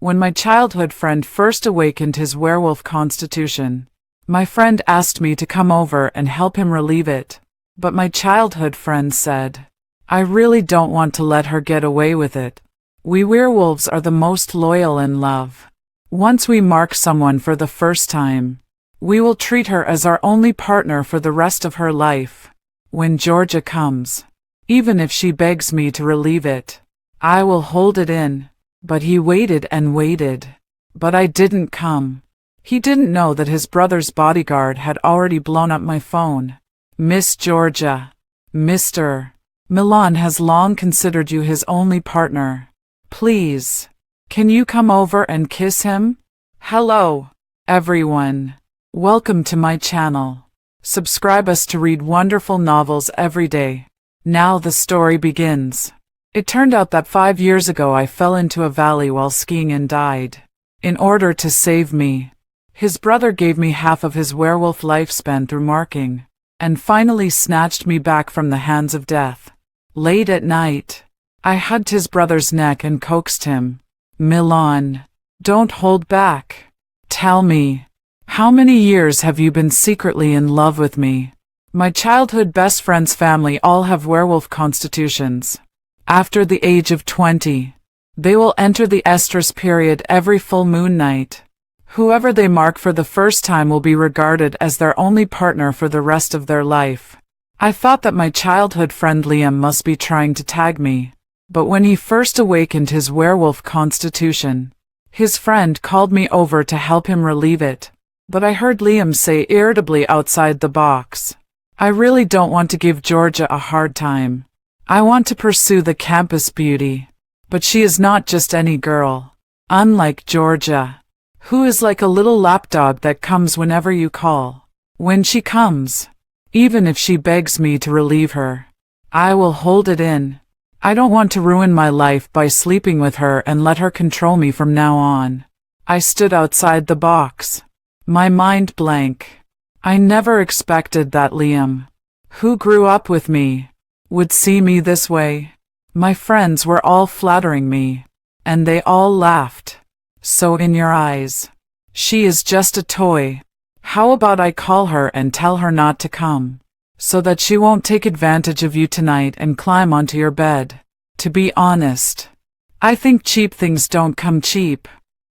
When my childhood friend first awakened his werewolf constitution, my friend asked me to come over and help him relieve it. But my childhood friend said, I really don't want to let her get away with it. We werewolves are the most loyal in love. Once we mark someone for the first time, we will treat her as our only partner for the rest of her life. When Georgia comes, even if she begs me to relieve it, I will hold it in. But he waited and waited. But I didn't come. He didn't know that his brother's bodyguard had already blown up my phone. Miss Georgia. Mr. Milan has long considered you his only partner. Please, can you come over and kiss him? Hello, everyone. Welcome to my channel. Subscribe us to read wonderful novels every day. Now the story begins. It turned out that 5 years ago I fell into a valley while skiing and died. In order to save me, his brother gave me half of his werewolf lifespan through marking, and finally snatched me back from the hands of death. Late at night, I hugged his brother's neck and coaxed him. Milan, don't hold back. Tell me, how many years have you been secretly in love with me? My childhood best friend's family all have werewolf constitutions. After the age of 20, they will enter the estrus period every full moon night. Whoever they mark for the first time will be regarded as their only partner for the rest of their life. I thought that my childhood friend Liam must be trying to tag me, but when he first awakened his werewolf constitution, his friend called me over to help him relieve it. But I heard Liam say irritably outside the box, I really don't want to give Georgia a hard time. I want to pursue the campus beauty. But she is not just any girl. Unlike Georgia, who is like a little lapdog that comes whenever you call. When she comes, even if she begs me to relieve her, I will hold it in. I don't want to ruin my life by sleeping with her and let her control me from now on. I stood outside the box, my mind blank. I never expected that Liam, who grew up with me, would see me this way. My friends were all flattering me, and they all laughed. So in your eyes, she is just a toy. How about I call her and tell her not to come, so that she won't take advantage of you tonight and climb onto your bed? To be honest, I think cheap things don't come cheap.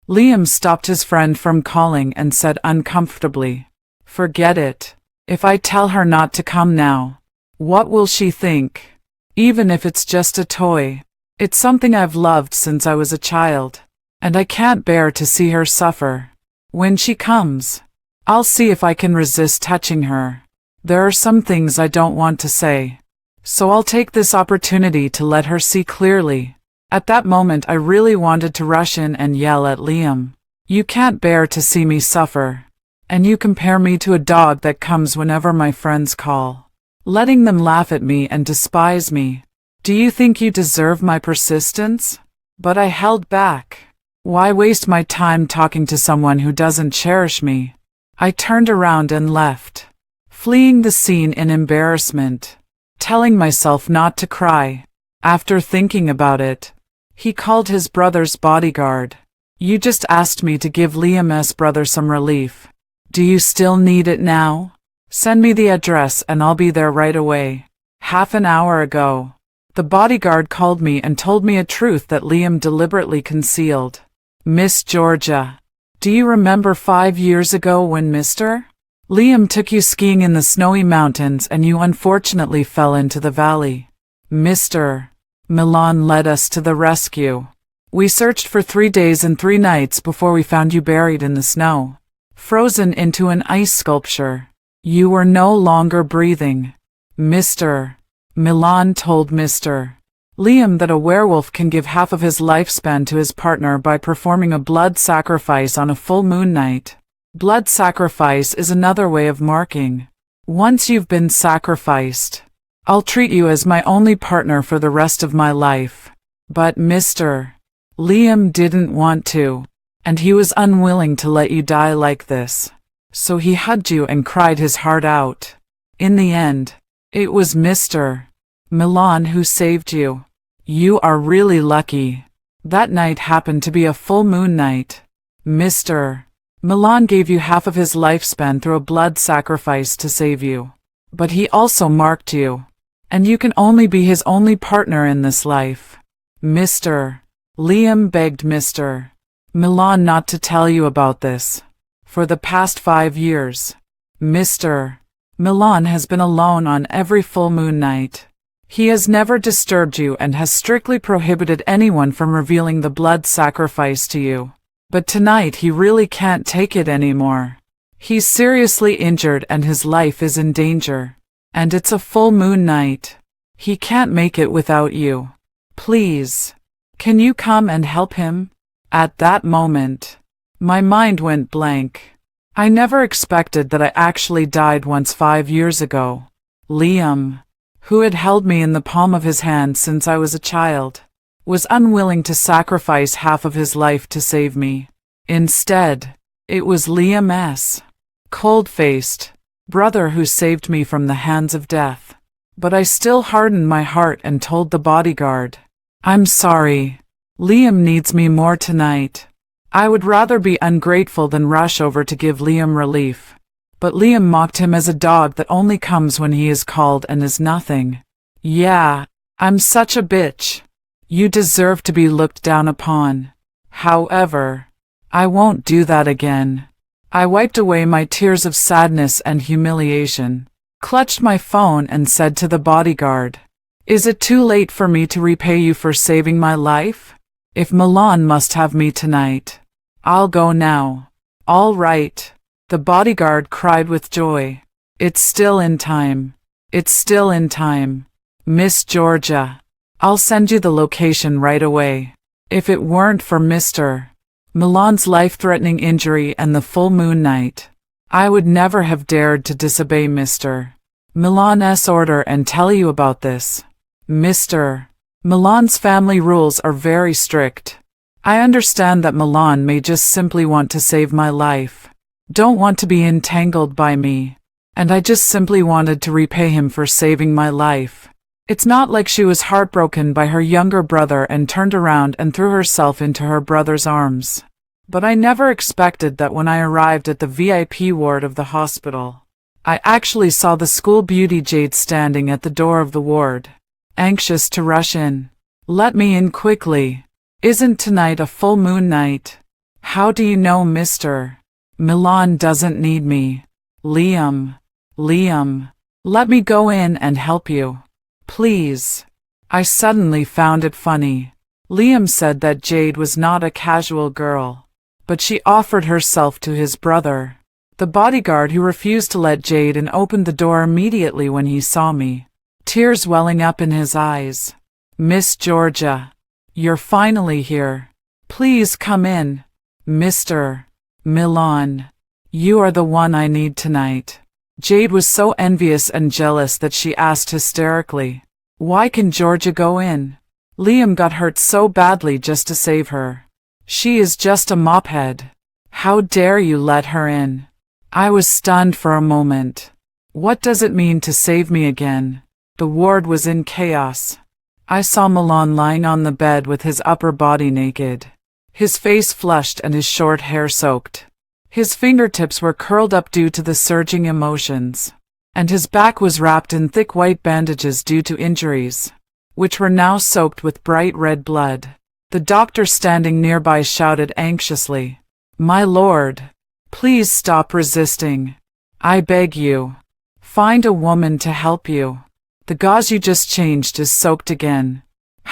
Liam stopped his friend from calling and said uncomfortably, Forget it. If I tell her not to come now, what will she think? Even if it's just a toy, it's something I've loved since I was a child, and I can't bear to see her suffer. When she comes, I'll see if I can resist touching her. There are some things I don't want to say, so I'll take this opportunity to let her see clearly. At that moment I really wanted to rush in and yell at Liam, You can't bear to see me suffer, and you compare me to a dog that comes whenever my friends call, letting them laugh at me and despise me. Do you think you deserve my persistence? But I held back. Why waste my time talking to someone who doesn't cherish me? I turned around and left, fleeing the scene in embarrassment, telling myself not to cry. After thinking about it, he called his brother's bodyguard. You just asked me to give Liam's brother some relief. Do you still need it now? Send me the address and I'll be there right away. Half an hour ago, the bodyguard called me and told me a truth that Liam deliberately concealed. Miss Georgia, do you remember 5 years ago when Mr. Liam took you skiing in the snowy mountains and you unfortunately fell into the valley? Mr. Milan led us to the rescue. We searched for 3 days and 3 nights before we found you buried in the snow, frozen into an ice sculpture. You were no longer breathing. Mr. Milan told Mr. Liam that a werewolf can give half of his lifespan to his partner by performing a blood sacrifice on a full moon night. Blood sacrifice is another way of marking. Once you've been sacrificed, I'll treat you as my only partner for the rest of my life. But Mr. Liam didn't want to, and he was unwilling to let you die like this. So he hugged you and cried his heart out. In the end, it was Mr. Milan who saved you. You are really lucky. That night happened to be a full moon night. Mr. Milan gave you half of his lifespan through a blood sacrifice to save you. But he also marked you. And you can only be his only partner in this life. Mr. Liam begged Mr. Milan not to tell you about this. For the past 5 years, Mr. Milan has been alone on every full moon night. He has never disturbed you and has strictly prohibited anyone from revealing the blood sacrifice to you. But tonight he really can't take it anymore. He's seriously injured and his life is in danger. And it's a full moon night. He can't make it without you. Please, can you come and help him? At that moment, my mind went blank. I never expected that I actually died once 5 years ago. Liam, who had held me in the palm of his hand since I was a child, was unwilling to sacrifice half of his life to save me. Instead, it was Liam's cold-faced brother who saved me from the hands of death. But I still hardened my heart and told the bodyguard, "I'm sorry. Liam needs me more tonight." I would rather be ungrateful than rush over to give Liam relief. But Liam mocked him as a dog that only comes when he is called and is nothing. "Yeah, I'm such a bitch. You deserve to be looked down upon. However, I won't do that again." I wiped away my tears of sadness and humiliation, clutched my phone and said to the bodyguard, "Is it too late for me to repay you for saving my life? If Milan must have me tonight, I'll go now." "All right," the bodyguard cried with joy. "It's still in time. It's still in time. Miss Georgia, I'll send you the location right away." If it weren't for Mr. Milan's life-threatening injury and the full moon night, I would never have dared to disobey Mr. Milan's order and tell you about this. Mr. Milan's family rules are very strict. I understand that Milan may just simply want to save my life, don't want to be entangled by me, and I just simply wanted to repay him for saving my life. It's not like she was heartbroken by her younger brother and turned around and threw herself into her brother's arms. But I never expected that when I arrived at the VIP ward of the hospital, I actually saw the school beauty Jade standing at the door of the ward, anxious to rush in. "Let me in quickly. Isn't tonight a full moon night?" "How do you know Mr. Milan doesn't need me?" Liam, let me go in and help you. Please." I suddenly found it funny. Liam said that Jade was not a casual girl, but she offered herself to his brother, the bodyguard who refused to let Jade in, opened the door immediately when he saw me, tears welling up in his eyes. "Miss Georgia, you're finally here. Please come in. Mr. Milan, you are the one I need tonight." Jade was so envious and jealous that she asked hysterically, "Why can Georgia go in? Liam got hurt so badly just to save her. She is just a mophead. How dare you let her in?" I was stunned for a moment. What does it mean to save me again? The ward was in chaos. I saw Milan lying on the bed with his upper body naked, his face flushed and his short hair soaked. His fingertips were curled up due to the surging emotions, and his back was wrapped in thick white bandages due to injuries, which were now soaked with bright red blood. The doctor standing nearby shouted anxiously, "My lord, please stop resisting. I beg you. Find a woman to help you. The gauze you just changed is soaked again.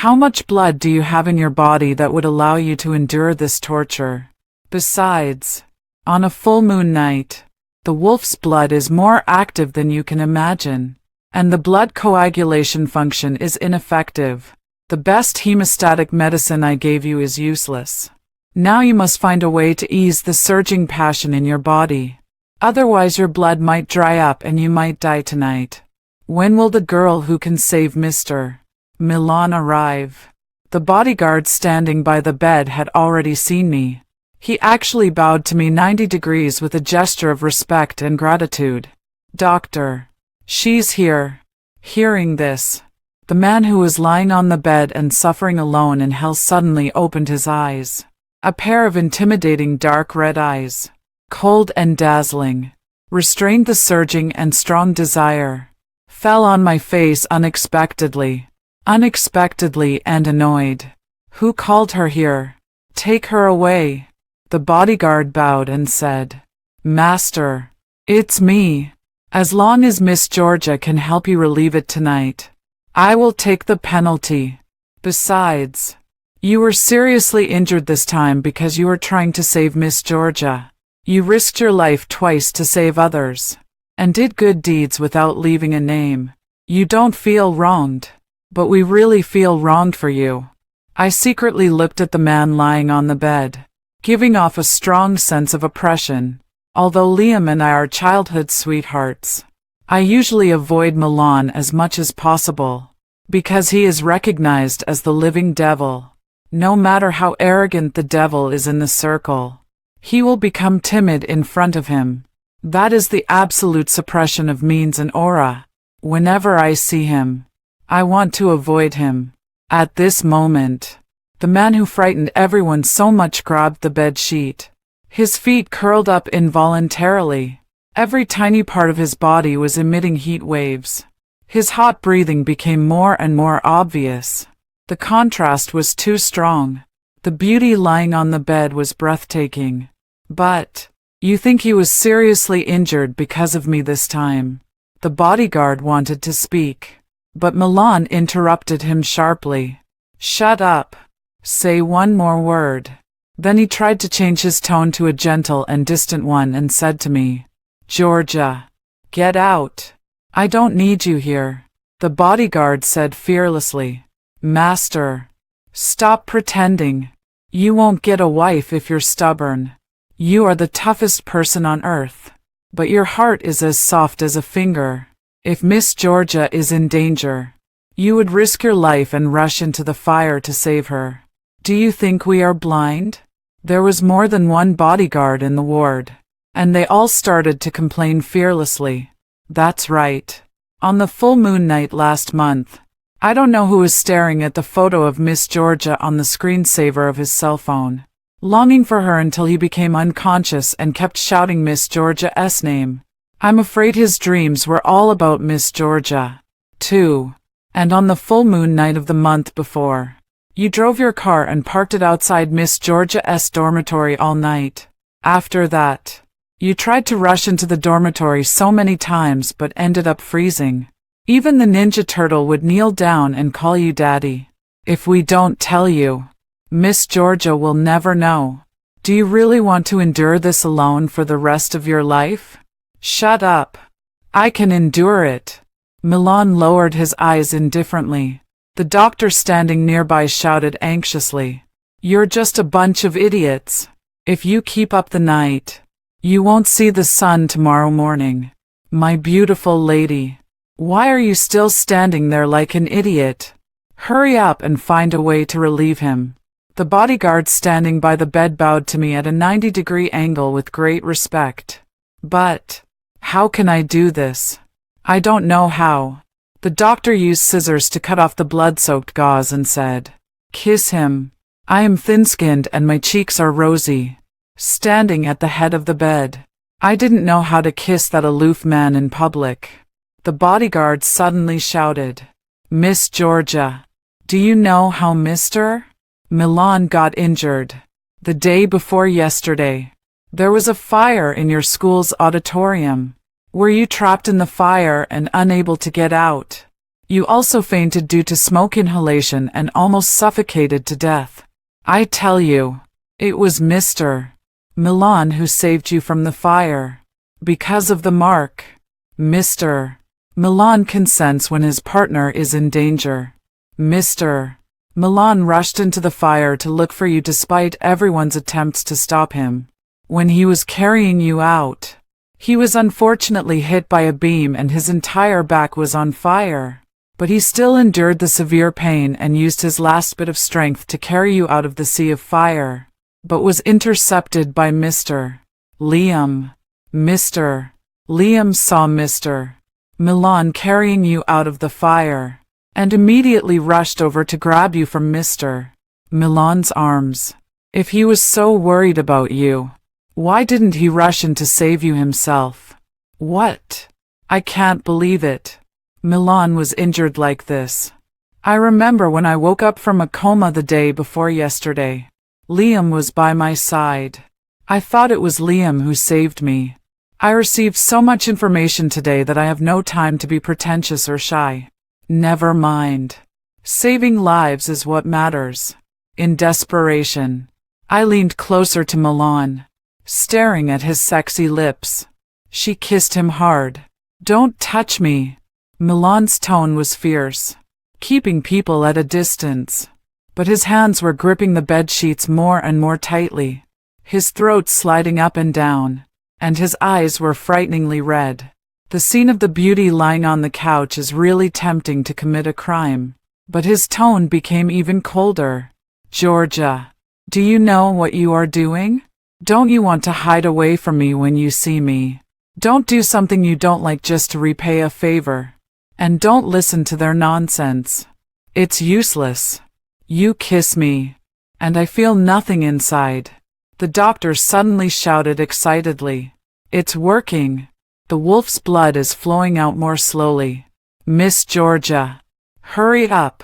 How much blood do you have in your body that would allow you to endure this torture? Besides, on a full moon night, the wolf's blood is more active than you can imagine, and the blood coagulation function is ineffective. The best hemostatic medicine I gave you is useless. Now you must find a way to ease the surging passion in your body. Otherwise your blood might dry up and you might die tonight. When will the girl who can save Mr. Milan arrive?" The bodyguard standing by the bed had already seen me. He actually bowed to me 90 degrees with a gesture of respect and gratitude. "Doctor, she's here." Hearing this, The man who was lying on the bed and suffering alone in hell suddenly opened his eyes. A pair of intimidating dark red eyes, cold and dazzling, restrained the surging and strong desire, fell on my face unexpectedly and annoyed. Who called her here? Take her away. The bodyguard bowed and said, Master, it's me. As long as Miss Georgia can help you relieve it tonight, I will take the penalty. Besides, you were seriously injured this time because you were trying to save Miss Georgia. You risked your life twice to save others, and did good deeds without leaving a name. You don't feel wronged, but we really feel wronged for you. I secretly looked at the man lying on the bed, giving off a strong sense of oppression. Although Liam and I are childhood sweethearts, I usually avoid Milan as much as possible, because he is recognized as the living devil. No matter how arrogant the devil is in the circle, he will become timid in front of him. That is the absolute suppression of means and aura. Whenever I see him, I want to avoid him. At this moment, the man who frightened everyone so much grabbed the bed sheet. His feet curled up involuntarily. Every tiny part of his body was emitting heat waves. His hot breathing became more and more obvious. The contrast was too strong. The beauty lying on the bed was breathtaking. But, you think he was seriously injured because of me this time? The bodyguard wanted to speak, but Milan interrupted him sharply. Shut up. Say one more word. Then he tried to change his tone to a gentle and distant one and said to me, Georgia, get out. I don't need you here. The bodyguard said fearlessly, Master, stop pretending. You won't get a wife if you're stubborn. You are the toughest person on earth, but your heart is as soft as a finger. If Miss Georgia is in danger, you would risk your life and rush into the fire to save her. Do you think we are blind? There was more than one bodyguard in the ward, and they all started to complain fearlessly. That's right. On the full moon night last month, I don't know who was staring at the photo of Miss Georgia on the screensaver of his cell phone, longing for her until he became unconscious and kept shouting Miss Georgia's name. I'm afraid his dreams were all about Miss Georgia, too. And on the full moon night of the month before, you drove your car and parked it outside Miss Georgia's dormitory all night. After that, you tried to rush into the dormitory so many times but ended up freezing. Even the Ninja Turtle would kneel down and call you Daddy. If we don't tell you, Miss Georgia will never know. Do you really want to endure this alone for the rest of your life? Shut up. I can endure it. Milan lowered his eyes indifferently. The doctor standing nearby shouted anxiously, You're just a bunch of idiots. If you keep up the night, you won't see the sun tomorrow morning. My beautiful lady, why are you still standing there like an idiot? Hurry up and find a way to relieve him. The bodyguard standing by the bed bowed to me at a 90-degree angle with great respect. But, how can I do this? I don't know how. The doctor used scissors to cut off the blood-soaked gauze and said, Kiss him. I am thin-skinned and my cheeks are rosy. Standing at the head of the bed, I didn't know how to kiss that aloof man in public. The bodyguard suddenly shouted, Miss Georgia, do you know how Mr. Milan got injured? The day before yesterday, there was a fire in your school's auditorium. Were you trapped in the fire and unable to get out? You also fainted due to smoke inhalation and almost suffocated to death. I tell you, it was Mr. Milan who saved you from the fire. Because of the mark, Mr. Milan consents when his partner is in danger. Mr. Milan rushed into the fire to look for you despite everyone's attempts to stop him. When he was carrying you out, he was unfortunately hit by a beam and his entire back was on fire. But he still endured the severe pain and used his last bit of strength to carry you out of the sea of fire, but was intercepted by Mr. Liam. Mr. Liam saw Mr. Milan carrying you out of the fire. and immediately rushed over to grab you from Mr. Milan's arms. If he was so worried about you, why didn't he rush in to save you himself? What? I can't believe it. Milan was injured like this. I remember when I woke up from a coma the day before yesterday. Liam was by my side. I thought it was Liam who saved me. I received so much information today that I have no time to be pretentious or shy. Never mind. Saving lives is what matters. In desperation, I leaned closer to Milan, staring at his sexy lips. She kissed him hard. Don't touch me. Milan's tone was fierce, keeping people at a distance. But his hands were gripping the bed sheets more and more tightly, his throat sliding up and down, and his eyes were frighteningly red. The scene of the beauty lying on the couch is really tempting to commit a crime. But his tone became even colder. Georgia, do you know what you are doing? Don't you want to hide away from me when you see me? Don't do something you don't like just to repay a favor. And don't listen to their nonsense. It's useless. You kiss me, and I feel nothing inside. The doctor suddenly shouted excitedly. It's working. The wolf's blood is flowing out more slowly. Miss Georgia, hurry up.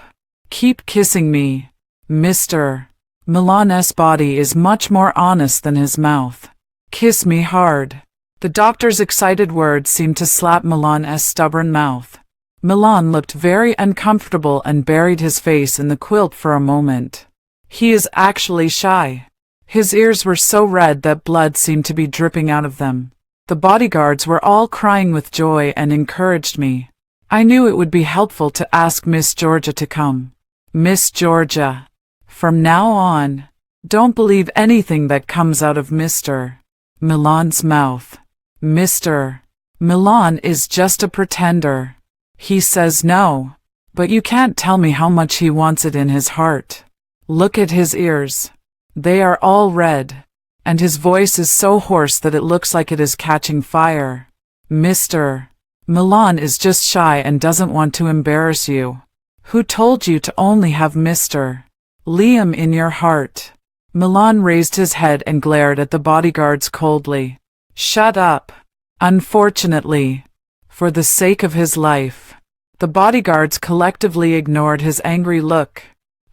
Keep kissing me. Mr. Milan's body is much more honest than his mouth. Kiss me hard. The doctor's excited words seemed to slap Milan's stubborn mouth. Milan looked very uncomfortable and buried his face in the quilt for a moment. He is actually shy. His ears were so red that blood seemed to be dripping out of them. The bodyguards were all crying with joy and encouraged me. I knew it would be helpful to ask Miss Georgia to come. Miss Georgia, from now on, don't believe anything that comes out of Mr. Milan's mouth. Mr. Milan is just a pretender. He says no, but you can't tell me how much he wants it in his heart. Look at his ears. They are all red, and his voice is so hoarse that it looks like it is catching fire. Mr. Milan is just shy and doesn't want to embarrass you. Who told you to only have Mr. Liam in your heart? Milan raised his head and glared at the bodyguards coldly. Shut up. Unfortunately, for the sake of his life, the bodyguards collectively ignored his angry look.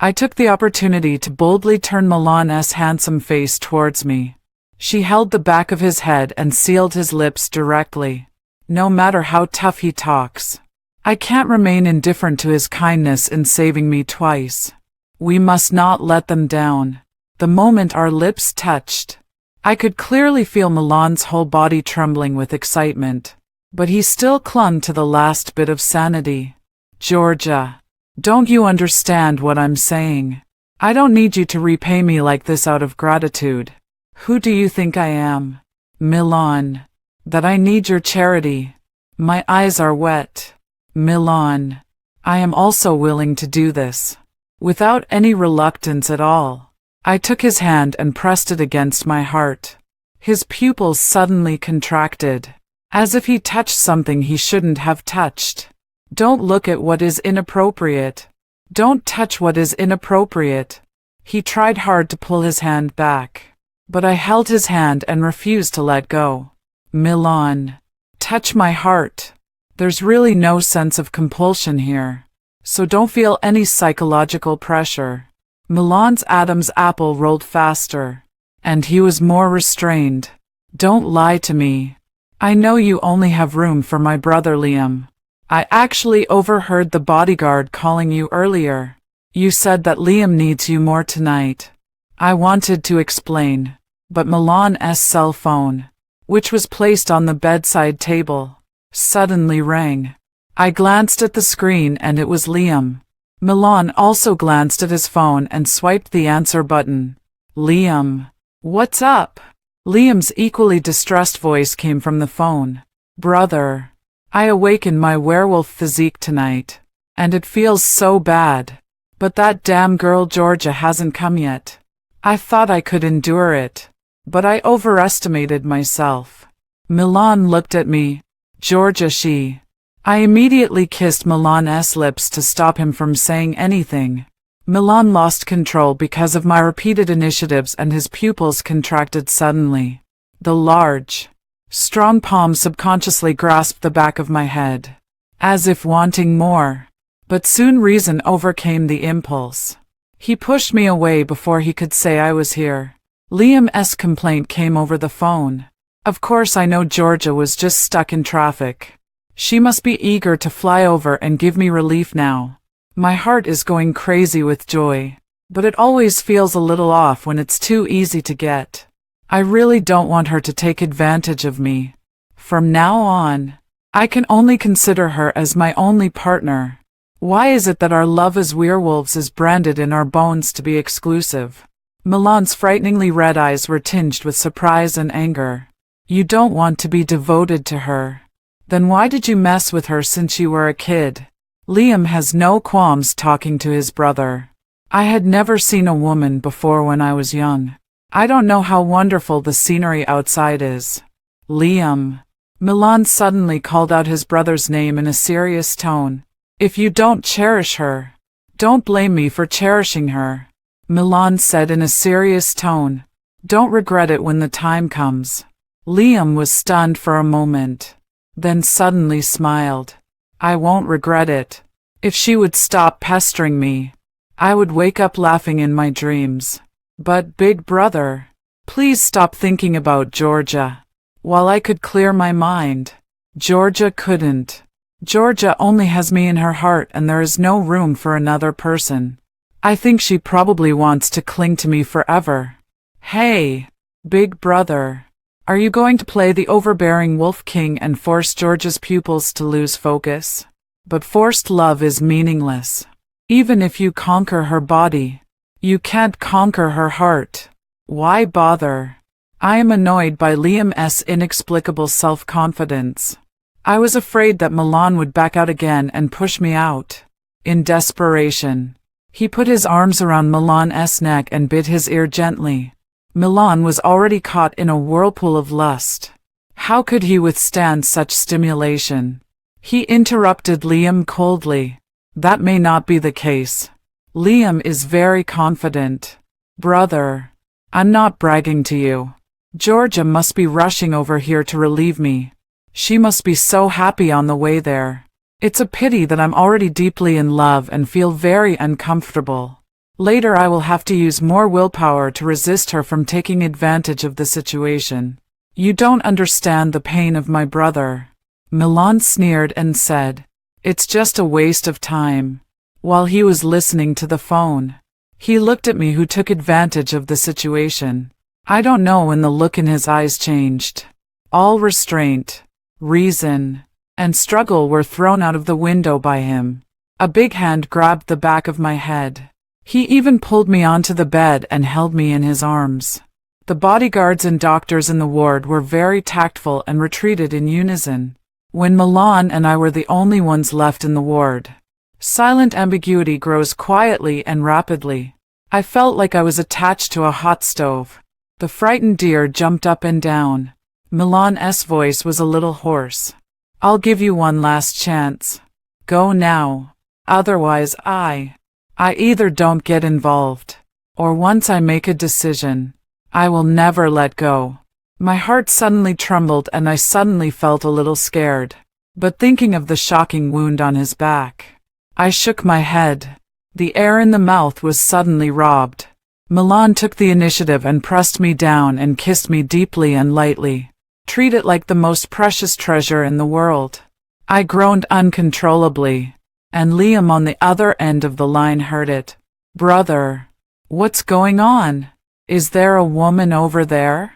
I took the opportunity to boldly turn Milan's handsome face towards me. She held the back of his head and sealed his lips directly. No matter how tough he talks, I can't remain indifferent to his kindness in saving me twice. We must not let them down. The moment our lips touched, I could clearly feel Milan's whole body trembling with excitement. But he still clung to the last bit of sanity. Georgia, don't you understand what I'm saying? I don't need you to repay me like this out of gratitude. Who do you think I am? Milan. That I need your charity. My eyes are wet. Milan. I am also willing to do this. Without any reluctance at all, I took his hand and pressed it against my heart. His pupils suddenly contracted, as if he touched something he shouldn't have touched. Don't look at what is inappropriate. Don't touch what is inappropriate. He tried hard to pull his hand back, but I held his hand and refused to let go. Milan, touch my heart. There's really no sense of compulsion here, so don't feel any psychological pressure. Milan's Adam's apple rolled faster, and he was more restrained. Don't lie to me. I know you only have room for my brother Liam. I actually overheard the bodyguard calling you earlier. You said that Liam needs you more tonight. I wanted to explain, but Milan's cell phone, which was placed on the bedside table, suddenly rang. I glanced at the screen and it was Liam. Milan also glanced at his phone and swiped the answer button. Liam, what's up? Liam's equally distressed voice came from the phone. Brother, I awakened my werewolf physique tonight, and it feels so bad. But that damn girl Georgia hasn't come yet. I thought I could endure it, but I overestimated myself. Milan looked at me. Georgia, she I immediately kissed Milan's lips to stop him from saying anything. Milan lost control because of my repeated initiatives and his pupils contracted suddenly. The large, strong palm subconsciously grasped the back of my head, as if wanting more. But soon reason overcame the impulse. He pushed me away before he could say I was here. Liam's complaint came over the phone. Of course I know Georgia was just stuck in traffic. She must be eager to fly over and give me relief now. My heart is going crazy with joy, but it always feels a little off when it's too easy to get. I really don't want her to take advantage of me. From now on, I can only consider her as my only partner. Why is it that our love as werewolves is branded in our bones to be exclusive? Milan's frighteningly red eyes were tinged with surprise and anger. You don't want to be devoted to her. Then why did you mess with her since you were a kid? Liam has no qualms talking to his brother. I had never seen a woman before when I was young. I don't know how wonderful the scenery outside is. Liam. Milan suddenly called out his brother's name in a serious tone. If you don't cherish her, don't blame me for cherishing her. Milan said in a serious tone. Don't regret it when the time comes. Liam was stunned for a moment, then suddenly smiled. I won't regret it. If she would stop pestering me, I would wake up laughing in my dreams. But big brother, please stop thinking about Georgia. While I could clear my mind, Georgia couldn't. Georgia only has me in her heart and there is no room for another person. I think she probably wants to cling to me forever. Hey, big brother, are you going to play the overbearing Wolf King and force Georgia's pupils to lose focus? But forced love is meaningless. Even if you conquer her body, you can't conquer her heart. Why bother? I am annoyed by Liam's inexplicable self-confidence. I was afraid that Milan would back out again and push me out. In desperation, he put his arms around Milan's neck and bit his ear gently. Milan was already caught in a whirlpool of lust. How could he withstand such stimulation? He interrupted Liam coldly. That may not be the case. Liam is very confident. Brother, I'm not bragging to you. Georgia must be rushing over here to relieve me. She must be so happy on the way there. It's a pity that I'm already deeply in love and feel very uncomfortable. Later I will have to use more willpower to resist her from taking advantage of the situation. You don't understand the pain of my brother. Milan sneered and said, It's just a waste of time. While he was listening to the phone, he looked at me who took advantage of the situation. I don't know when the look in his eyes changed. All restraint, reason, and struggle were thrown out of the window by him. A big hand grabbed the back of my head. He even pulled me onto the bed and held me in his arms. The bodyguards and doctors in the ward were very tactful and retreated in unison. When Milan and I were the only ones left in the ward, silent ambiguity grows quietly and rapidly. I felt like I was attached to a hot stove. The frightened deer jumped up and down. Milan's voice was a little hoarse. I'll give you one last chance. Go now. Otherwise I either don't get involved, or once I make a decision, I will never let go. My heart suddenly trembled and I suddenly felt a little scared. But thinking of the shocking wound on his back, I shook my head. The air in the mouth was suddenly robbed. Milan took the initiative and pressed me down and kissed me deeply and lightly. Treat it like the most precious treasure in the world. I groaned uncontrollably, and Liam on the other end of the line heard it. Brother, what's going on? Is there a woman over there?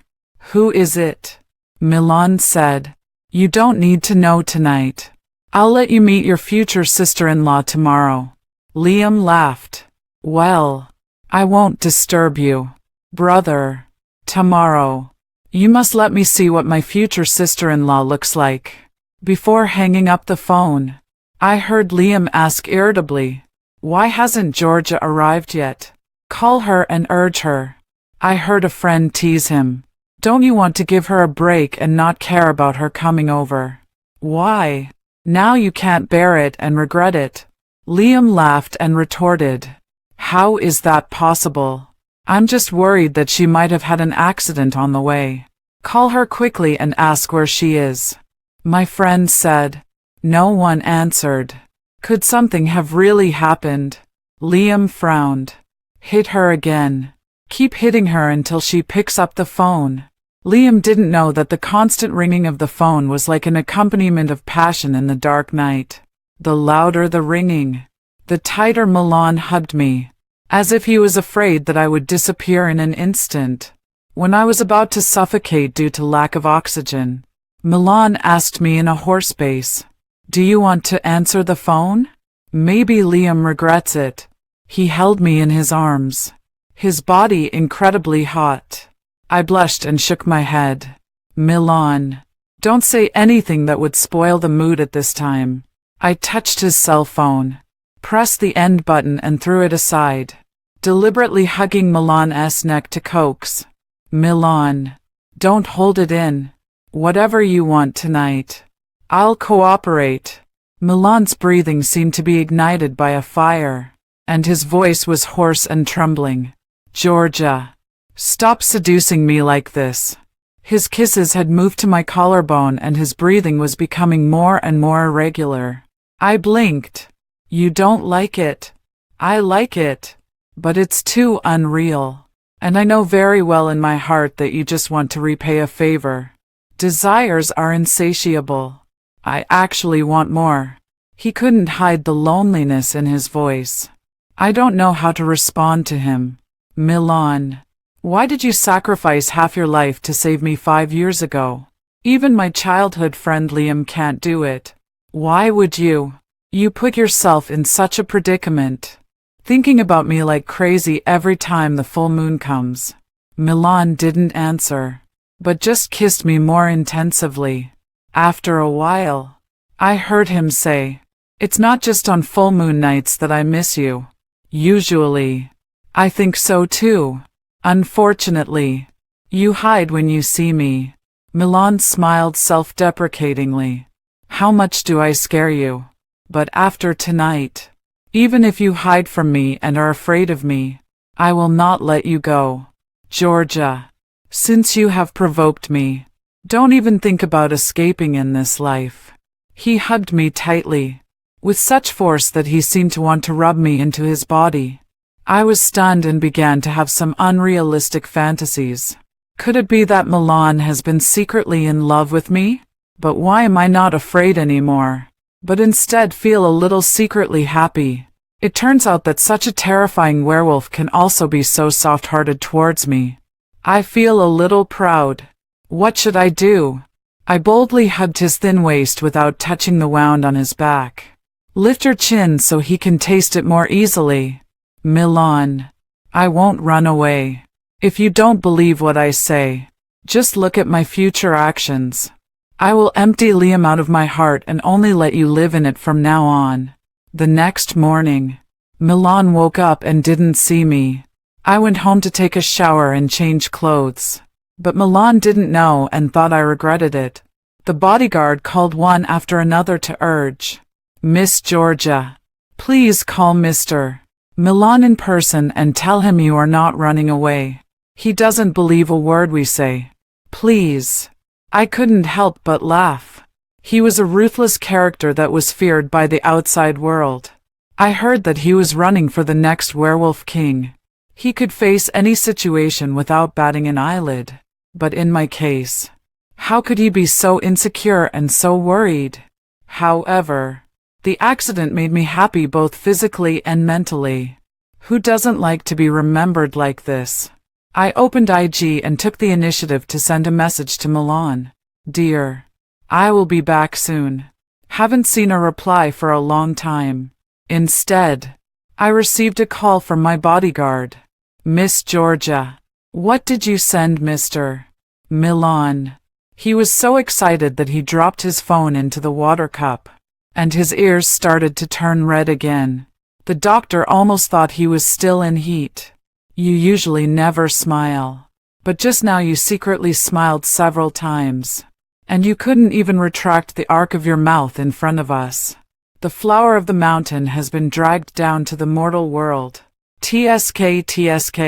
Who is it? Milan said. You don't need to know tonight. I'll let you meet your future sister-in-law tomorrow. Liam laughed. Well, I won't disturb you. Brother, tomorrow, you must let me see what my future sister-in-law looks like. Before hanging up the phone, I heard Liam ask irritably, why hasn't Georgia arrived yet? Call her and urge her. I heard a friend tease him. Don't you want to give her a break and not care about her coming over? Why? Now you can't bear it and regret it. Liam laughed and retorted. How is that possible? I'm just worried that she might have had an accident on the way. Call her quickly and ask where she is. My friend said. No one answered. Could something have really happened? Liam frowned. Hit her again. Keep hitting her until she picks up the phone. Liam didn't know that the constant ringing of the phone was like an accompaniment of passion in the dark night. The louder the ringing, the tighter Milan hugged me, as if he was afraid that I would disappear in an instant. When I was about to suffocate due to lack of oxygen, Milan asked me in a hoarse bass, Do you want to answer the phone? Maybe Liam regrets it. He held me in his arms, his body incredibly hot. I blushed and shook my head. Milan, don't say anything that would spoil the mood at this time. I touched his cell phone, pressed the end button and threw it aside, deliberately hugging Milan's neck to coax. Milan, don't hold it in. Whatever you want tonight. I'll cooperate. Milan's breathing seemed to be ignited by a fire, and his voice was hoarse and trembling. Georgia, stop seducing me like this. His kisses had moved to my collarbone and his breathing was becoming more and more irregular. I blinked. You don't like it. I like it. But it's too unreal. And I know very well in my heart that you just want to repay a favor. Desires are insatiable. I actually want more. He couldn't hide the loneliness in his voice. I don't know how to respond to him. Milan, why did you sacrifice half your life to save me 5 years ago? Even my childhood friend Liam can't do it. Why would you? You put yourself in such a predicament. Thinking about me like crazy every time the full moon comes. Milan didn't answer, but just kissed me more intensively. After a while, I heard him say, It's not just on full moon nights that I miss you. Usually. I think so too. Unfortunately. You hide when you see me. Milan smiled self-deprecatingly. How much do I scare you? But after tonight, even if you hide from me and are afraid of me, I will not let you go. Georgia, since you have provoked me, don't even think about escaping in this life. He hugged me tightly, with such force that he seemed to want to rub me into his body. I was stunned and began to have some unrealistic fantasies. Could it be that Milan has been secretly in love with me? But why am I not afraid anymore, but instead feel a little secretly happy? It turns out that such a terrifying werewolf can also be so soft-hearted towards me. I feel a little proud. What should I do? I boldly hugged his thin waist without touching the wound on his back. Lift your chin so he can taste it more easily. Milan, I won't run away. If you don't believe what I say, just look at my future actions. I will empty Liam out of my heart and only let you live in it from now on. The next morning, Milan woke up and didn't see me. I went home to take a shower and change clothes. But Milan didn't know and thought I regretted it. The bodyguard called one after another to urge, Miss Georgia, please call Mr. Milan in person and tell him you are not running away. He doesn't believe a word we say. Please. I couldn't help but laugh. He was a ruthless character that was feared by the outside world. I heard that he was running for the next werewolf king. He could face any situation without batting an eyelid. But in my case, how could he be so insecure and so worried? However, the accident made me happy both physically and mentally. Who doesn't like to be remembered like this? I opened IG and took the initiative to send a message to Milan. Dear, I will be back soon. Haven't seen a reply for a long time. Instead, I received a call from my bodyguard. Miss Georgia, what did you send, Mr. Milan? He was so excited that he dropped his phone into the water cup, and his ears started to turn red again. The doctor almost thought he was still in heat. You usually never smile, but just now you secretly smiled several times. And you couldn't even retract the arc of your mouth in front of us. The flower of the mountain has been dragged down to the mortal world. TSK, TSK.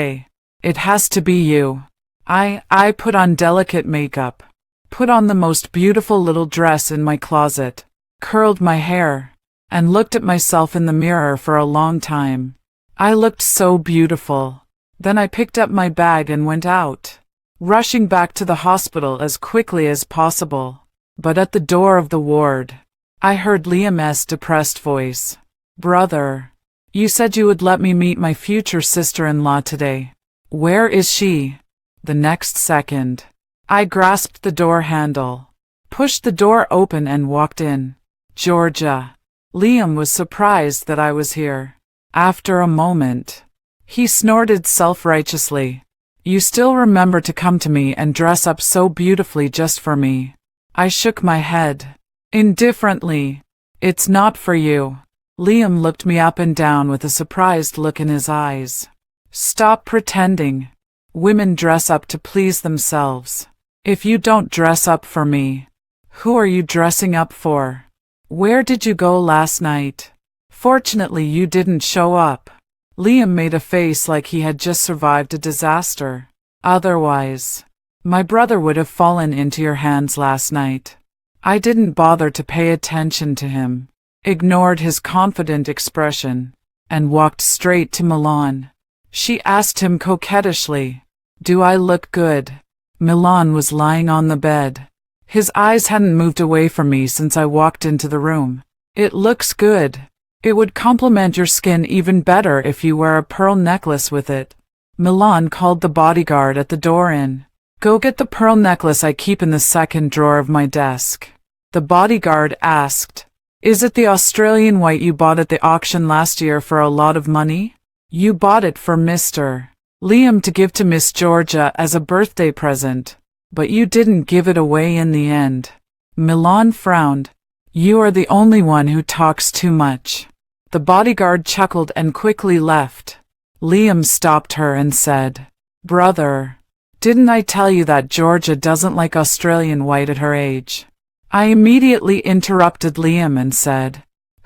It has to be you. I put on delicate makeup, put on the most beautiful little dress in my closet, curled my hair, and looked at myself in the mirror for a long time. I looked so beautiful. Then I picked up my bag and went out, rushing back to the hospital as quickly as possible. But at the door of the ward, I heard Liam's depressed voice. Brother, you said you would let me meet my future sister-in-law today. Where is she? The next second, I grasped the door handle, pushed the door open and walked in. Georgia. Liam was surprised that I was here. After a moment, he snorted self-righteously. You still remember to come to me and dress up so beautifully just for me. I shook my head. Indifferently. It's not for you. Liam looked me up and down with a surprised look in his eyes. Stop pretending. Women dress up to please themselves. If you don't dress up for me, who are you dressing up for? Where did you go last night? Fortunately, you didn't show up. Liam made a face like he had just survived a disaster. Otherwise, my brother would have fallen into your hands last night. I didn't bother to pay attention to him, ignored his confident expression, and walked straight to Milan. She asked him coquettishly, Do I look good? Milan was lying on the bed. His eyes hadn't moved away from me since I walked into the room. It looks good. It would complement your skin even better if you wear a pearl necklace with it. Milan called the bodyguard at the door in. Go get the pearl necklace I keep in the second drawer of my desk. The bodyguard asked, Is it the Australian white you bought at the auction last year for a lot of money? You bought it for Mr. Liam to give to Miss Georgia as a birthday present, but you didn't give it away in the end. Milan frowned. You are the only one who talks too much. The bodyguard chuckled and quickly left. Liam stopped her and said, Brother, didn't I tell you that Georgia doesn't like Australian white at her age? I immediately interrupted Liam and said,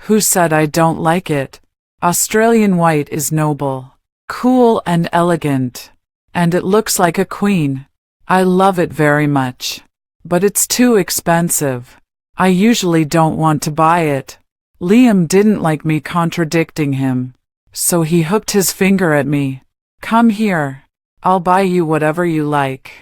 Who said I don't like it? Australian white is noble, cool and elegant, and it looks like a queen. I love it very much. But it's too expensive. I usually don't want to buy it. Liam didn't like me contradicting him, so he hooked his finger at me. Come here. I'll buy you whatever you like.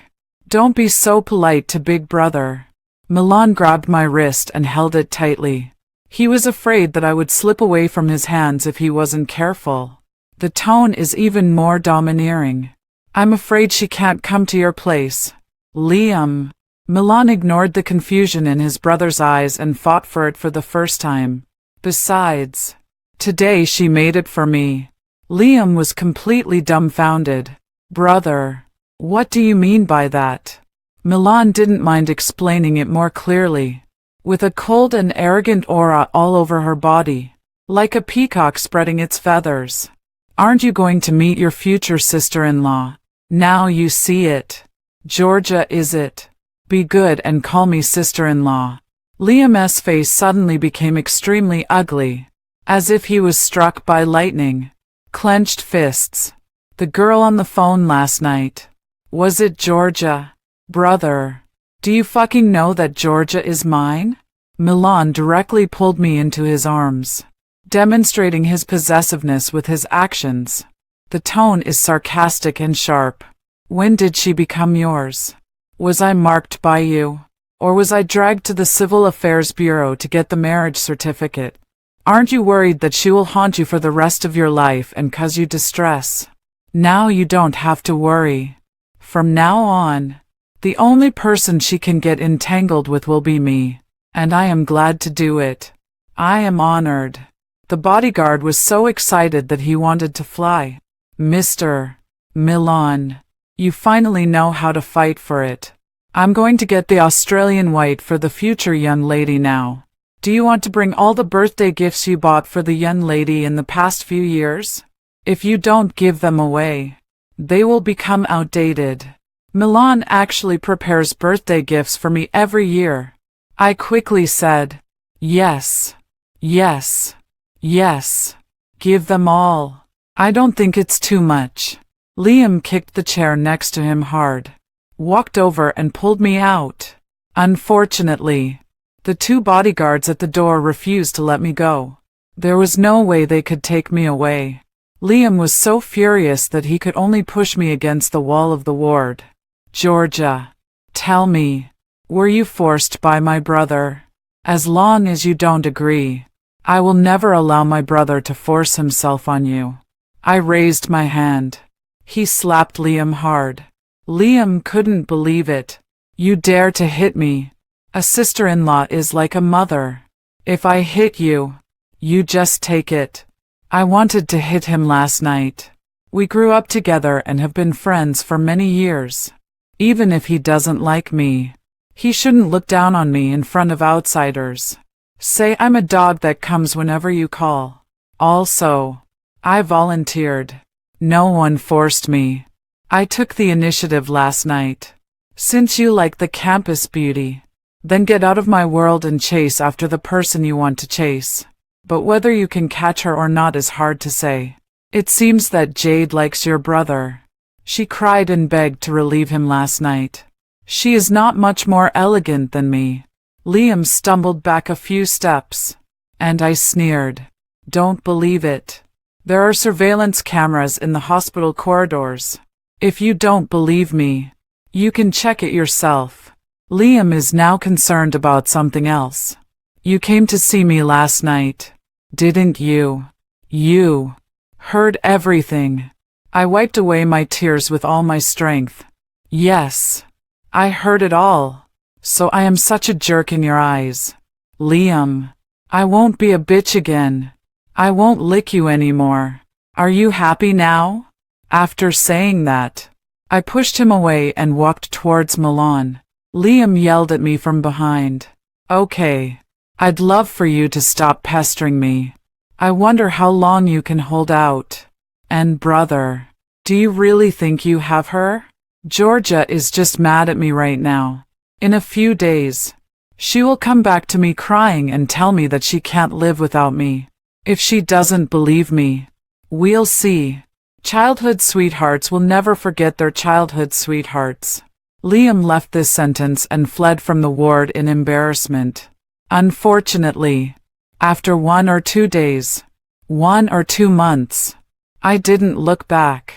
Don't be so polite to Big Brother. Milan grabbed my wrist and held it tightly. He was afraid that I would slip away from his hands if he wasn't careful. The tone is even more domineering. I'm afraid she can't come to your place. Liam. Milan ignored the confusion in his brother's eyes and fought for it for the first time. Besides, today she made it for me. Liam was completely dumbfounded. Brother, what do you mean by that? Milan didn't mind explaining it more clearly. With a cold and arrogant aura all over her body, like a peacock spreading its feathers. Aren't you going to meet your future sister-in-law? Now you see it. Georgia, is it? Be good and call me sister-in-law. Liam's face suddenly became extremely ugly, as if he was struck by lightning. Clenched fists. The girl on the phone last night. Was it Georgia? Brother, do you fucking know that Georgia is mine? Milan directly pulled me into his arms, demonstrating his possessiveness with his actions. The tone is sarcastic and sharp. When did she become yours? Was I marked by you? Or was I dragged to the Civil Affairs Bureau to get the marriage certificate? Aren't you worried that she will haunt you for the rest of your life and cause you distress? Now you don't have to worry. From now on, the only person she can get entangled with will be me, and I am glad to do it. I am honored. The bodyguard was so excited that he wanted to fly. Mr. Milan, you finally know how to fight for it. I'm going to get the Australian white for the future young lady now. Do you want to bring all the birthday gifts you bought for the young lady in the past few years? If you don't give them away, they will become outdated. Milan actually prepares birthday gifts for me every year. I quickly said, yes, yes, yes. Give them all. I don't think it's too much. Liam kicked the chair next to him hard, walked over and pulled me out. Unfortunately, the two bodyguards at the door refused to let me go. There was no way they could take me away. Liam was so furious that he could only push me against the wall of the ward. Georgia, tell me, were you forced by my brother? As long as you don't agree, I will never allow my brother to force himself on you. I raised my hand. He slapped Liam hard. Liam couldn't believe it. You dare to hit me? A sister-in-law is like a mother. If I hit you, you just take it. I wanted to hit him last night. We grew up together and have been friends for many years. Even if he doesn't like me, he shouldn't look down on me in front of outsiders. Say I'm a dog that comes whenever you call. Also, I volunteered. No one forced me. I took the initiative last night. Since you like the campus beauty, then get out of my world and chase after the person you want to chase. But whether you can catch her or not is hard to say. It seems that Jade likes your brother. She cried and begged to relieve him last night. She is not much more elegant than me. Liam stumbled back a few steps, and I sneered. Don't believe it. There are surveillance cameras in the hospital corridors. If you don't believe me, you can check it yourself. Liam is now concerned about something else. You came to see me last night, didn't you? You heard everything. I wiped away my tears with all my strength. Yes, I heard it all. So I am such a jerk in your eyes. Liam, I won't be a bitch again. I won't lick you anymore. Are you happy now? After saying that, I pushed him away and walked towards Milan. Liam yelled at me from behind. Okay, I'd love for you to stop pestering me. I wonder how long you can hold out. And brother, do you really think you have her? Georgia is just mad at me right now. In a few days, she will come back to me crying and tell me that she can't live without me. If she doesn't believe me, we'll see. Childhood sweethearts will never forget their childhood sweethearts. Liam left this sentence and fled from the ward in embarrassment. Unfortunately, after 1 or 2 days, 1 or 2 months, I didn't look back.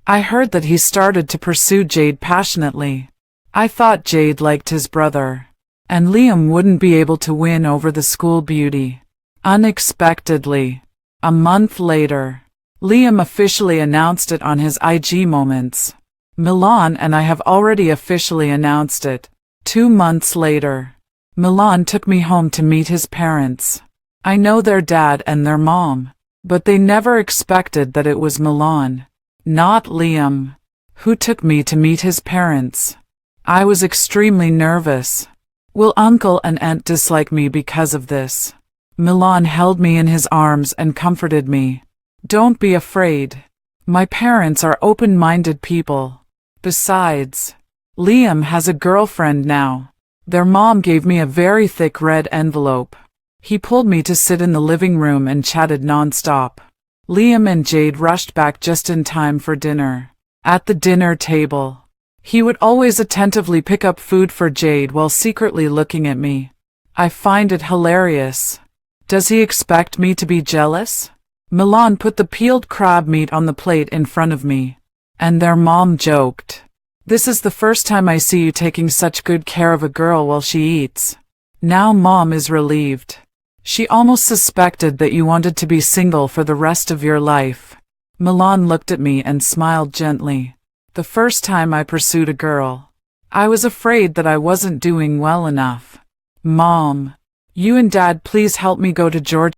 I heard that he started to pursue Jade passionately. I thought Jade liked his brother, and Liam wouldn't be able to win over the school beauty. Unexpectedly, a month later, Liam officially announced it on his IG moments. Milan and I have already officially announced it. 2 months later, Milan took me home to meet his parents. I know their dad and their mom, but they never expected that it was Milan, not Liam, who took me to meet his parents. I was extremely nervous. Will uncle and aunt dislike me because of this? Milan held me in his arms and comforted me. Don't be afraid. My parents are open-minded people. Besides, Liam has a girlfriend now. Their mom gave me a very thick red envelope. He pulled me to sit in the living room and chatted non-stop. Liam and Jade rushed back just in time for dinner. At the dinner table, he would always attentively pick up food for Jade while secretly looking at me. I find it hilarious. Does he expect me to be jealous? Milan put the peeled crab meat on the plate in front of me, and their mom joked, "This is the first time I see you taking such good care of a girl while she eats." Now Mom is relieved. She almost suspected that you wanted to be single for the rest of your life. Milan looked at me and smiled gently. The first time I pursued a girl, I was afraid that I wasn't doing well enough. Mom, you and Dad please help me go to Georgia.